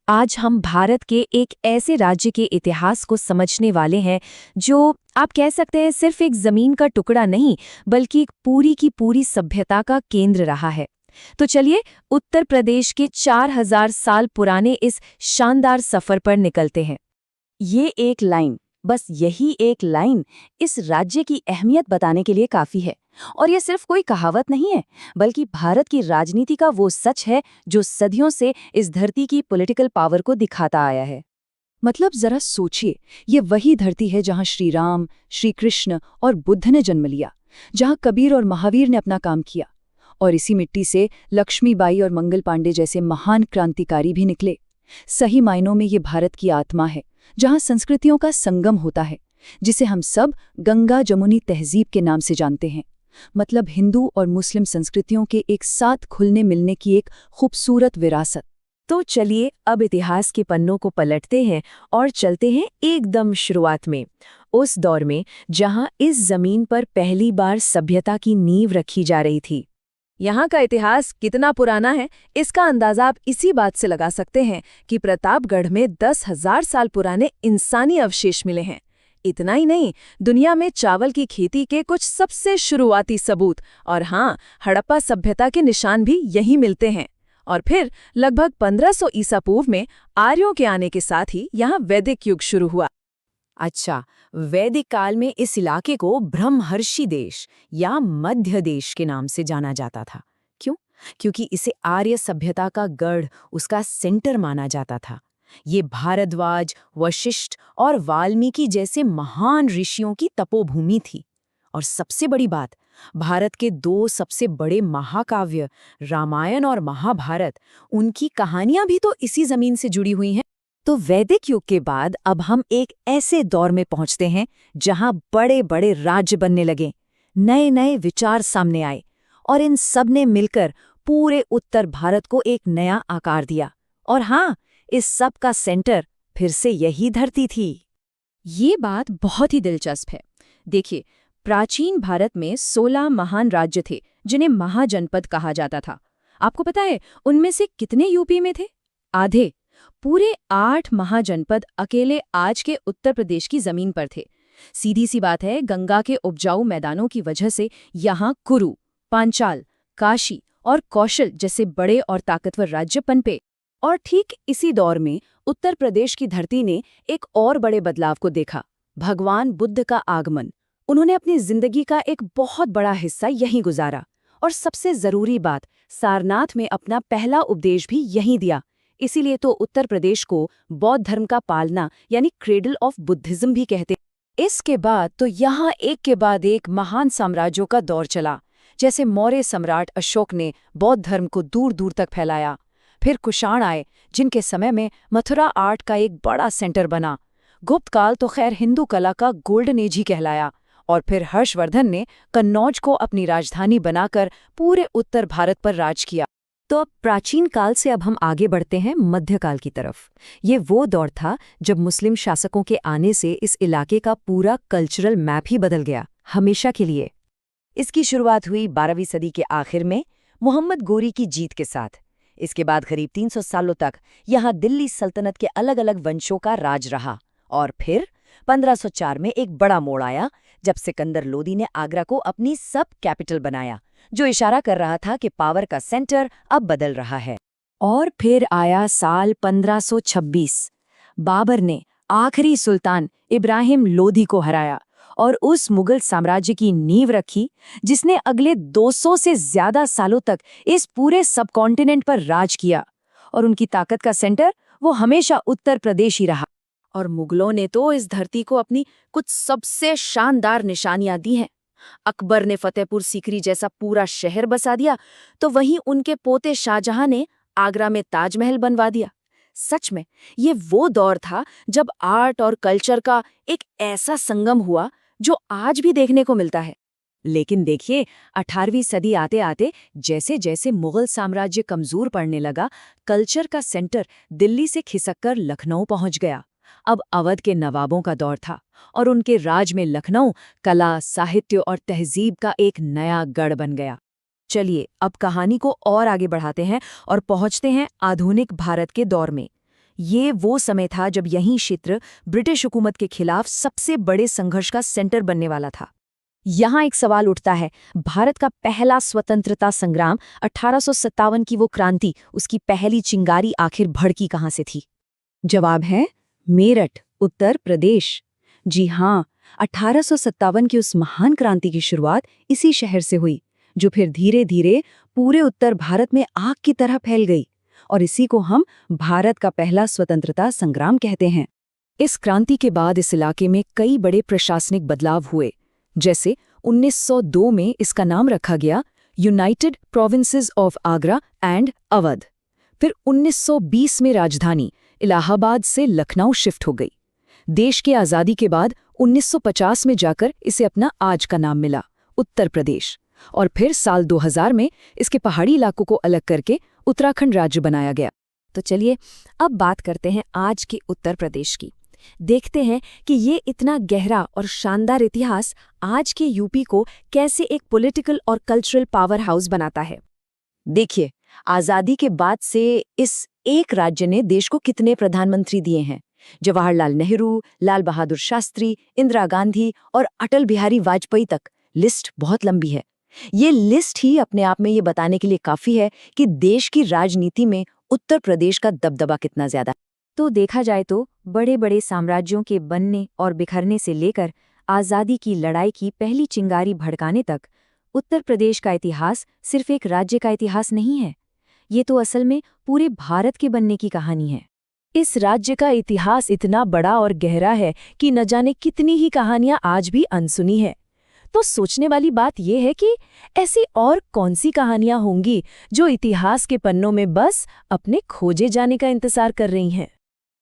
आज हम भारत के एक ऐसे राज्य के इतिहास को समझने वाले हैं जो आप कह सकते हैं सिर्फ एक जमीन का टुकड़ा नहीं बल्कि एक पूरी की पूरी सभ्यता का केंद्र रहा है। तो चलिए उत्तर प्रदेश के 4000 साल पुराने इस शानदार सफर पर निकलते हैं। ये एक लाइन, बस यही एक लाइन इस राज्य की अहमियत बताने के लिए काफी है। और ये सिर्फ कोई कहावत नहीं है, बल्कि भारत की राजनीति का वो सच है जो सदियों से इस धरती की पॉलिटिकल पावर को दिखाता आया है। मतलब जरा सोचिए, ये वही धरती है जहां श्री राम, श्री कृष्ण और बुद्ध ने जन्म लिया, जहां कबीर और महावीर ने अपना काम किया। और इसी मिट्टी से लक्ष्मीबाई और मंगल पांडे जैसे महान क्रांतिकारी भी निकले। सही मायनों में ये भारत की आत्मा है, जहां संस्कृतियों का संगम होता है, जिसे हम सब गंगा जमुनी तहजीब के नाम से जानते हैं। मतलब हिंदू और मुस्लिम संस्कृतियों के एक साथ खुलने मिलने की एक खूबसूरत विरासत। तो चलिए अब इतिहास के पन्नों को पलटते हैं और चलते हैं एकदम शुरुआत में, उस दौर में जहां इस जमीन पर पहली बार सभ्यता की नींव रखी जा रही थी। यहाँ का इतिहास कितना पुराना है, इसका अंदाजा आप इसी बात से लगा सकते हैं कि प्रतापगढ़ में 10,000 साल पुराने इंसानी अवशेष मिले हैं। इतना ही नहीं, दुनिया में चावल की खेती के कुछ सबसे शुरुआती सबूत और हाँ, हड़प्पा सभ्यता के निशान भी यहीं मिलते हैं। और फिर लगभग 1500 ईसा पूर्व में आर्यों के आने के साथ ही यहाँ वैदिक युग शुरू हुआ। अच्छा, वैदिक काल में इस इलाके को ब्रह्मर्षि देश या मध्य देश के नाम से जाना जाता था। क्यों? क्योंकि इसे आर्य सभ्यता का गढ़, उसका सेंटर माना जाता था। ये भारद्वाज, वशिष्ठ और वाल्मीकि जैसे महान ऋषियों की तपोभूमि थी। और सबसे बड़ी बात, भारत के दो सबसे बड़े महाकाव्य रामायण और महाभारत, उनकी कहानियां भी तो इसी जमीन से जुड़ी हुई हैं। तो वैदिक युग के बाद अब हम एक ऐसे दौर में पहुंचते हैं जहां बड़े बड़े राज्य बनने लगे, नए नए विचार सामने आए और इन सब ने मिलकर पूरे उत्तर भारत को एक नया आकार दिया। और हाँ, इस सब का सेंटर फिर से यही धरती थी। ये बात बहुत ही दिलचस्प है। देखिए, प्राचीन भारत में 16 महान राज्य थे जिन्हें महाजनपद कहा जाता था। आपको पता है उनमें से कितने यूपी में थे? आधे। पूरे 8 महाजनपद अकेले आज के उत्तर प्रदेश की जमीन पर थे। सीधी सी बात है, गंगा के उपजाऊ मैदानों की वजह से यहाँ कुरु, पांचाल, काशी और कौशल जैसे बड़े और ताकतवर राज्य पनपे। और ठीक इसी दौर में उत्तर प्रदेश की धरती ने एक और बड़े बदलाव को देखा, भगवान बुद्ध का आगमन। उन्होंने अपनी जिंदगी का एक बहुत बड़ा हिस्सा यहीं गुजारा और सबसे जरूरी बात, सारनाथ में अपना पहला उपदेश भी यहीं दिया। इसीलिए तो उत्तर प्रदेश को बौद्ध धर्म का पालना यानी क्रेडल ऑफ बुद्धिज्म भी कहते। इसके बाद तो यहाँ एक के बाद एक महान साम्राज्यों का दौर चला। जैसे मौर्य सम्राट अशोक ने बौद्ध धर्म को दूर दूर तक फैलाया। फिर कुषाण आए, जिनके समय में मथुरा आर्ट का एक बड़ा सेंटर बना। गुप्त काल तो खैर हिंदू कला का गोल्डन एज ही कहलाया। और फिर हर्षवर्धन ने कन्नौज को अपनी राजधानी बनाकर पूरे उत्तर भारत पर राज किया। तो अब प्राचीन काल से अब हम आगे बढ़ते हैं मध्यकाल की तरफ। ये वो दौर था जब मुस्लिम शासकों के आने से इस इलाके का पूरा कल्चरल मैप ही बदल गया, हमेशा के लिए। इसकी शुरुआत हुई 12वीं सदी के आखिर में मोहम्मद गोरी की जीत के साथ। इसके बाद करीब 300 सालों तक यहाँ दिल्ली सल्तनत के अलग अलग वंशों का राज रहा। और फिर 1504 में एक बड़ा मोड़ आया जब सिकंदर लोदी ने आगरा को अपनी सब कैपिटल बनाया, जो इशारा कर रहा था कि पावर का सेंटर अब बदल रहा है। और फिर आया साल 1526। बाबर ने आखिरी सुल्तान इब्राहिम लोदी को हराया और उस मुगल साम्राज्य की नींव रखी जिसने अगले 200 से ज्यादा सालों तक इस पूरे सबकॉन्टिनेंट पर राज किया। और उनकी ताकत का सेंटर वो हमेशा उत्तर प्रदेश ही रहा। और मुगलों ने तो इस धरती को अपनी कुछ सबसे शानदार निशानियां दी हैं। अकबर ने फतेहपुर सीकरी जैसा पूरा शहर बसा दिया, तो वहीं उनके पोते शाहजहां ने आगरा में ताजमहल बनवा दिया। सच में ये वो दौर था जब आर्ट और कल्चर का एक ऐसा संगम हुआ जो आज भी देखने को मिलता है। लेकिन देखिए, 18वीं सदी आते आते जैसे जैसे मुगल साम्राज्य कमजोर पड़ने लगा, कल्चर का सेंटर दिल्ली से खिसककर लखनऊ पहुंच गया। अब अवध के नवाबों का दौर था और उनके राज में लखनऊ कला, साहित्य और तहजीब का एक नया गढ़ बन गया। चलिए अब कहानी को और आगे बढ़ाते हैं और पहुंचते हैं आधुनिक भारत के दौर में। ये वो समय था जब यही क्षेत्र ब्रिटिश हुकूमत के खिलाफ सबसे बड़े संघर्ष का सेंटर बनने वाला था। यहाँ एक सवाल उठता है, भारत का पहला स्वतंत्रता संग्राम 1857 की वो क्रांति, उसकी पहली चिंगारी आखिर भड़की कहाँ से थी? जवाब है मेरठ, उत्तर प्रदेश। जी हाँ, 1857 की उस महान क्रांति की शुरुआत इसी शहर से हुई, जो फिर धीरे धीरे पूरे उत्तर भारत में आग की तरह फैल गई, और इसी को हम भारत का पहला स्वतंत्रता संग्राम कहते हैं। इस क्रांति के बाद इस इलाके में कई बड़े प्रशासनिक बदलाव हुए, जैसे 1902 में इसका नाम रखा गया United provinces of Agra and Awadh. फिर 1920 में राजधानी इलाहाबाद से लखनऊ शिफ्ट हो गई। देश की आज़ादी के बाद 1950 में जाकर इसे अपना आज का नाम मिला, उत्तर प्रदेश। और फिर साल 2000 में इसके पहाड़ी इलाकों को अलग करके उत्तराखंड राज्य बनाया गया। तो चलिए अब बात करते हैं आज के उत्तर प्रदेश की। देखते हैं कि ये इतना गहरा और शानदार इतिहास आज के यूपी को कैसे एक पॉलिटिकल और कल्चरल पावर हाउस बनाता है। देखिए, आज़ादी के बाद से इस एक राज्य ने देश को कितने प्रधानमंत्री दिए हैं। जवाहरलाल नेहरू, लाल बहादुर शास्त्री, इंदिरा गांधी और अटल बिहारी वाजपेयी तक लिस्ट बहुत लंबी है। ये लिस्ट ही अपने आप में ये बताने के लिए काफ़ी है कि देश की राजनीति में उत्तर प्रदेश का दबदबा कितना ज़्यादा। तो देखा जाए तो बड़े बड़े साम्राज्यों के बनने और बिखरने से लेकर आज़ादी की लड़ाई की पहली चिंगारी भड़काने तक उत्तर प्रदेश का इतिहास सिर्फ एक राज्य का इतिहास नहीं है। ये तो असल में पूरे भारत के बनने की कहानी है। इस राज्य का इतिहास इतना बड़ा और गहरा है कि न जाने कितनी ही कहानियां आज भी अनसुनी है। तो सोचने वाली बात यह है कि ऐसी और कौन सी कहानियां होंगी जो इतिहास के पन्नों में बस अपने खोजे जाने का इंतजार कर रही हैं।